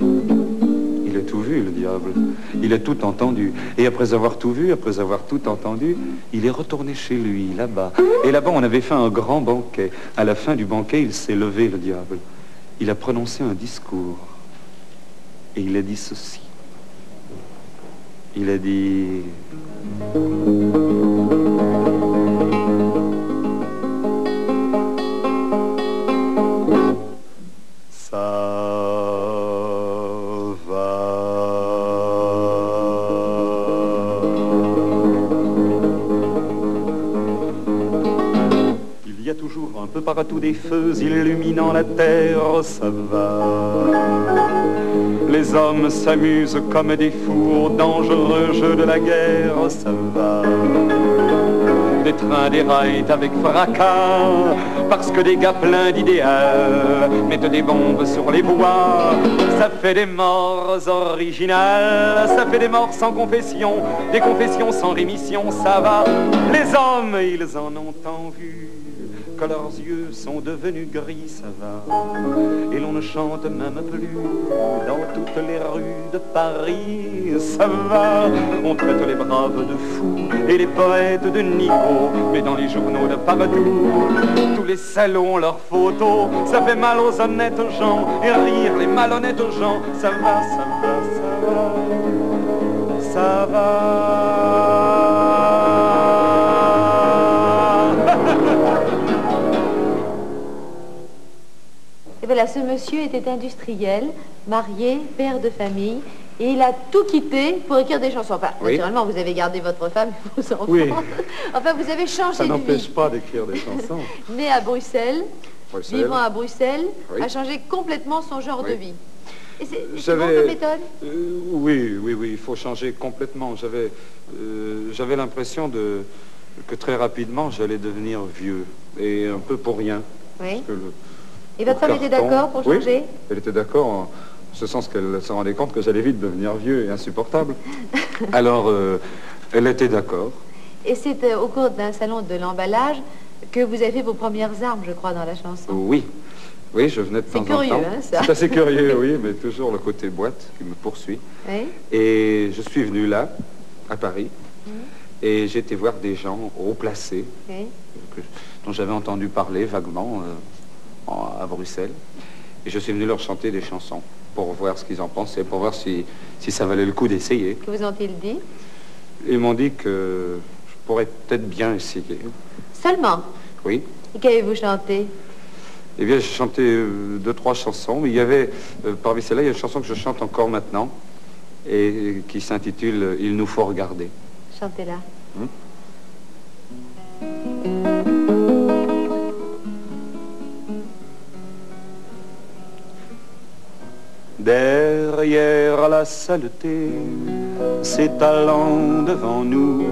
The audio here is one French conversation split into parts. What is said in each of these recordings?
Il a tout vu, le diable. Il a tout entendu. Et après avoir tout vu, après avoir tout entendu, il est retourné chez lui, là-bas. Et là-bas, on avait fait un grand banquet. À la fin du banquet, il s'est levé, le diable. Il a prononcé un discours. Et il a dit ceci. Il a dit... Il y a toujours un peu partout des feux illuminant la terre, ça va. Les hommes s'amusent comme des fous au dangereux jeu de la guerre, ça va. Des trains déraillent avec fracas, parce que des gars pleins d'idéal mettent des bombes sur les voies. Ça fait des morts originales, ça fait des morts sans confession, des confessions sans rémission, ça va. Les hommes, ils en ont tant vu que leurs yeux sont devenus gris, ça va. Et l'on ne chante même plus dans toutes les rues de Paris, ça va. On traite les braves de fous et les poètes de nigauds, mais dans les journaux de partout, tous les salauds ont leurs photos. Ça fait mal aux honnêtes gens et rire les malhonnêtes gens, ça va, ça va, ça va, ça va. Et voilà, ce monsieur était industriel, marié, père de famille, et il a tout quitté pour écrire des chansons. Enfin, oui. Naturellement, vous avez gardé votre femme et vos enfants. Oui. Enfin, vous avez changé Ça de vie. n'empêche pas d'écrire des chansons. Né à Bruxelles, vivant à Bruxelles, oui. a changé complètement son genre oui. de vie. Et c'est bon comme méthode oui, il faut changer complètement. J'avais l'impression que très rapidement, j'allais devenir vieux, et un peu pour rien. Oui. Parce que Et votre femme était d'accord pour changer? Oui, elle était d'accord en ce sens qu'elle se rendait compte que j'allais vite devenir vieux et insupportable. Alors, elle était d'accord. Et c'est au cours d'un salon de l'emballage que vous avez fait vos premières armes, je crois, dans la chanson. Oui, je venais de temps en temps. C'est curieux, hein, ça. C'est assez curieux, oui, mais toujours le côté boîte qui me poursuit. Oui. Et je suis venu là, à Paris, et j'ai été voir des gens haut placés, Oui. dont j'avais entendu parler vaguement à Bruxelles. Et je suis venu leur chanter des chansons pour voir ce qu'ils en pensaient, pour voir si ça valait le coup d'essayer. Que vous ont-ils dit? Ils m'ont dit que je pourrais peut-être bien essayer. Seulement? Oui. Et qu'avez-vous chanté? Eh bien, j'ai chanté 2-3 chansons, mais il y avait, parmi celles-là, il y a une chanson que je chante encore maintenant, et qui s'intitule « Il nous faut regarder ». Chantez-la. Derrière la saleté s'étalant devant nous,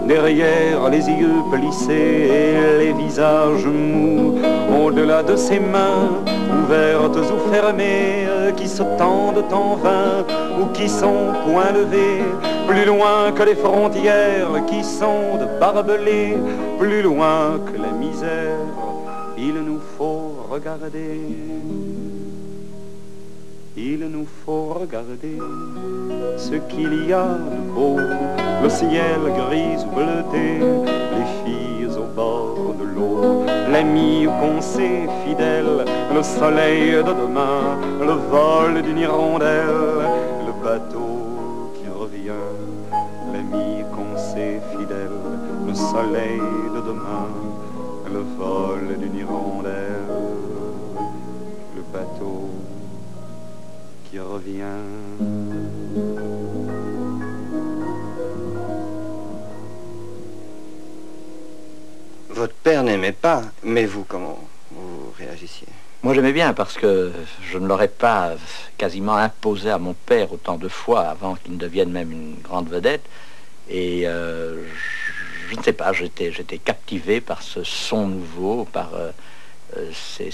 derrière les yeux plissés et les visages mous, au-delà de ces mains ouvertes ou fermées qui se tendent en vain ou qui sont point levées, plus loin que les frontières qui sont de barbelés, plus loin que la misère, il nous faut regarder. Il nous faut regarder ce qu'il y a de beau, le ciel gris ou bleuté, les filles au bord de l'eau, l'ami qu'on sait fidèle, le soleil de demain, le vol d'une hirondelle, le bateau qui revient, l'ami qu'on sait fidèle, le soleil de demain, le vol d'une hirondelle, le bateau qui revient. Votre père n'aimait pas, mais vous, comment vous réagissiez? Moi, j'aimais bien parce que je ne l'aurais pas quasiment imposé à mon père autant de fois avant qu'il ne devienne même une grande vedette. Et je ne sais pas, j'étais captivé par ce son nouveau, par ces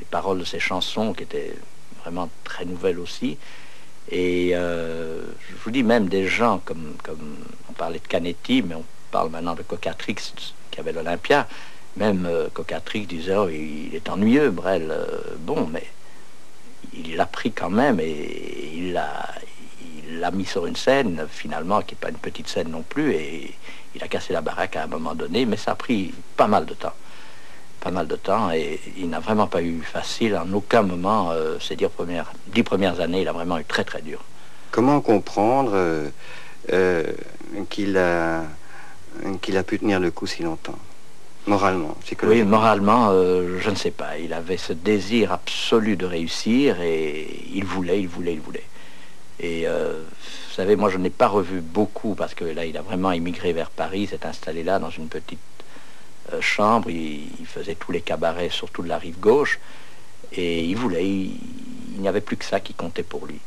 paroles de ces chansons qui étaient vraiment très nouvelles aussi. Et je vous dis, même des gens comme on parlait de Canetti, mais on parle maintenant de Cocatrix qui avait l'Olympia. Même Cocatrix disait, oh, il est ennuyeux, Brel. Bon, mais il l'a pris quand même et il l'a mis sur une scène, finalement, qui n'est pas une petite scène non plus, et il a cassé la baraque à un moment donné, mais ça a pris pas mal de temps. Pas mal de temps, et il n'a vraiment pas eu facile en aucun moment. Ces 10 premières années, il a vraiment eu très très dur. Comment comprendre qu'il a pu tenir le coup si longtemps, moralement, psychologiquement? Oui, moralement, je ne sais pas. Il avait ce désir absolu de réussir, et il voulait. Et vous savez, moi je n'ai pas revu beaucoup, parce que là il a vraiment immigré vers Paris, s'est installé là dans une petite chambre, il faisait tous les cabarets, surtout de la rive gauche, et il n'y avait plus que ça qui comptait pour lui.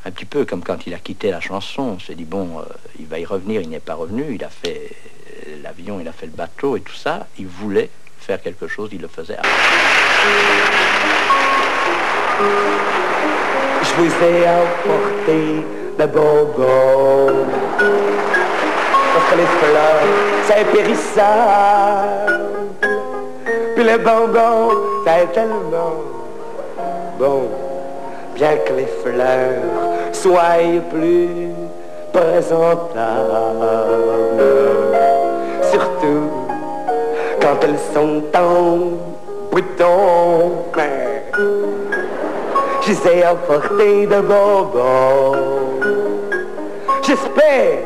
Un petit peu comme quand il a quitté la chanson, on s'est dit bon, il va y revenir, il n'y est pas revenu, il a fait l'avion, il a fait le bateau et tout ça, il voulait faire quelque chose, il le faisait. Je vous ai apporté de bonbons, parce que les fleurs, c'est périssable. Puis les bonbons, c'est tellement bon, bien que les fleurs soient plus présentables. Surtout quand elles sont en bouton. Je les ai apporté de bonbons. J'espère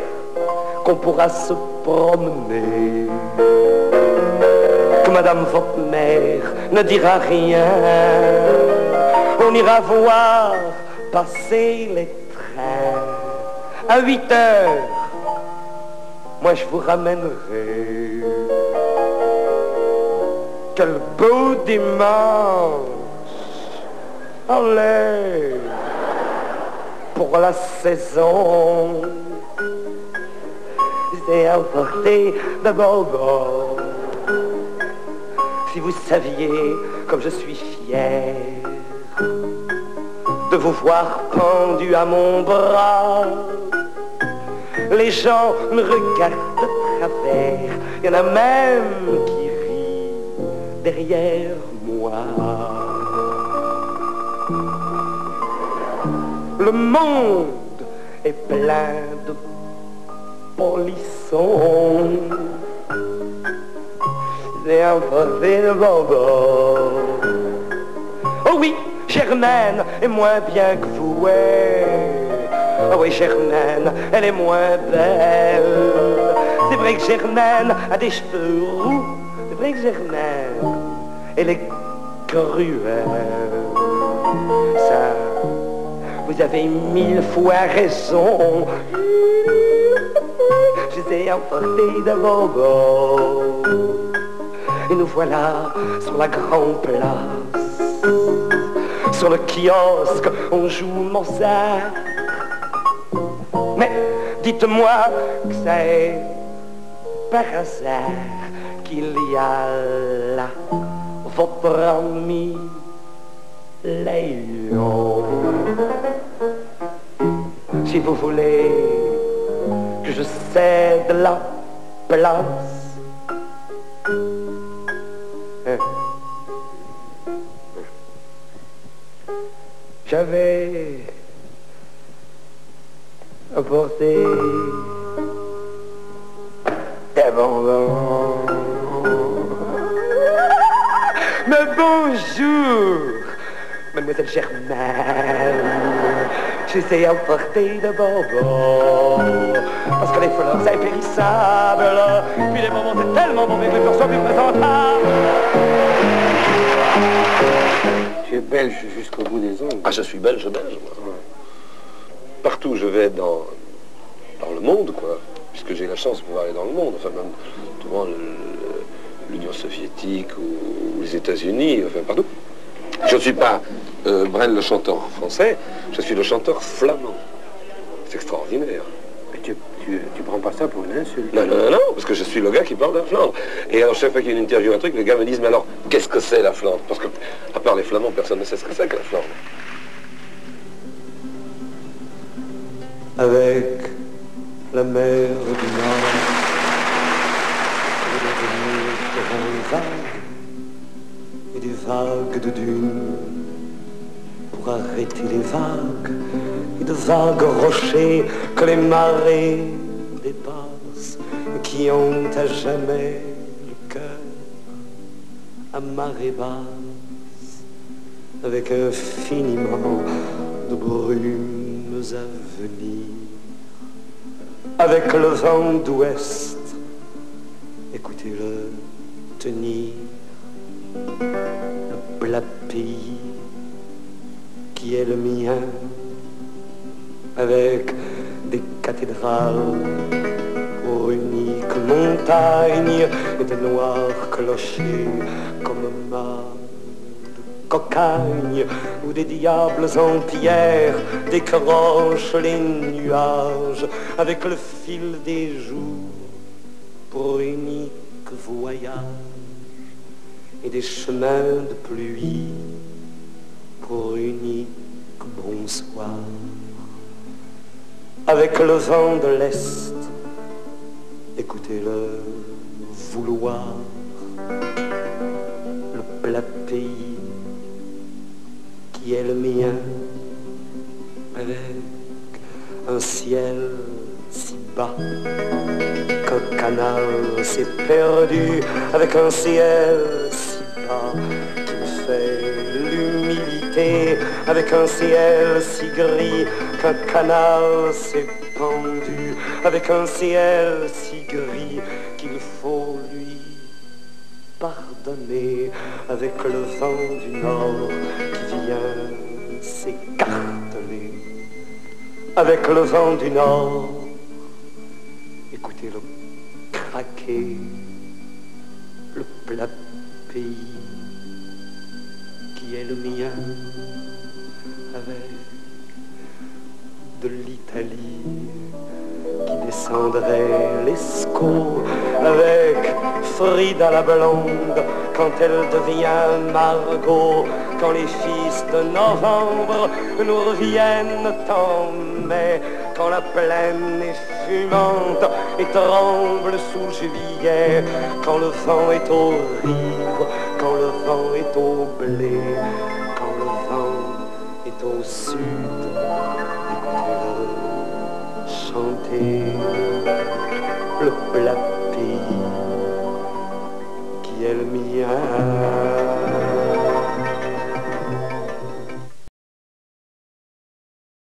qu'on pourra se promener, que madame votre mère ne dira rien. On ira voir passer les trains à 8 heures. Moi je vous ramènerai. Quel beau dimanche. Allez, pour la saison, j'ai apporté de bonbons. Si vous saviez comme je suis fier de vous voir pendu à mon bras. Les gens me regardent de travers, il y en a même qui rient derrière moi. Le monde est plein de polissons. J'ai apporté de bonbons. Oh oui, Germaine est moins bien que vous, ouais. Oh oui, Germaine, elle est moins belle. C'est vrai que Germaine a des cheveux roux. C'est vrai que Germaine, elle est cruelle. Ça, vous avez 1000 fois raison. Je les ai emportés de bonbons. Et nous voilà sur la grande place. Sur le kiosque, on joue Mozart. Mais dites-moi que c'est par hasard qu'il y a là votre ami Léon. Si vous voulez que je cède la place, j'avais apporté des bonbons. Mais bonjour, mademoiselle Germaine. Je les ai apportés de bonbons, parce que les fleurs c'est impérissable, puis les bonbons c'est tellement bon, mais que les fleurs sont plus présentables. Tu es belge jusqu'au bout des ongles. Ah, je suis belge, moi. Partout où je vais dans le monde, quoi, puisque j'ai la chance de pouvoir aller dans le monde, enfin même souvent l'Union soviétique ou les États-Unis, enfin partout. Je ne suis pas Brel le chanteur français, je suis le chanteur flamand. C'est extraordinaire. Mais tu prends pas ça pour une insulte. Non, parce que je suis le gars qui parle de la Flandre. Et alors chaque fois qu'il y a une interview, un truc, les gars me disent, mais alors, qu'est-ce que c'est la Flandre? Parce que, à part les Flamands, personne ne sait ce que c'est que la Flandre. Avec la mer du Nord, et des vagues de dunes, pour pour arrêter les vagues et de vagues rochers que les marées dépassent, qui ont à jamais le cœur à marée basse, avec infiniment de brumes à venir, avec le vent d'ouest, écoutez-le tenir, le plat pays qui est le mien, avec des cathédrales pour unique montagne et de noirs clochers comme ma cocagne, où des diables en pierre décrochent les nuages avec le fil des jours pour unique voyage, et des chemins de pluie pour unique bonsoir, avec le vent de l'Est, écoutez-le vouloir, le plat pays qui est le mien, avec un ciel si bas qu'un canal s'est perdu, avec un ciel si bas qui me fait l'humilité, avec un ciel si gris qu'un canal s'est pendu, avec un ciel si gris qu'il faut lui pardonner, avec le vent du nord qui vient s'écarteler, avec le vent du nord, écoutez-le craquer, le plat pays qui est le mien, avec de l'Italie qui descendrait l'Escaut, avec Frida la blonde quand elle devient Margot, quand les fils de novembre nous reviennent en mai, quand la plaine est fumante et tremble sous juillet, quand le vent est aux rives, quand le vent est au blé, quand le vent est au sud, écoutez-le chanter le plat pays qui est le mien.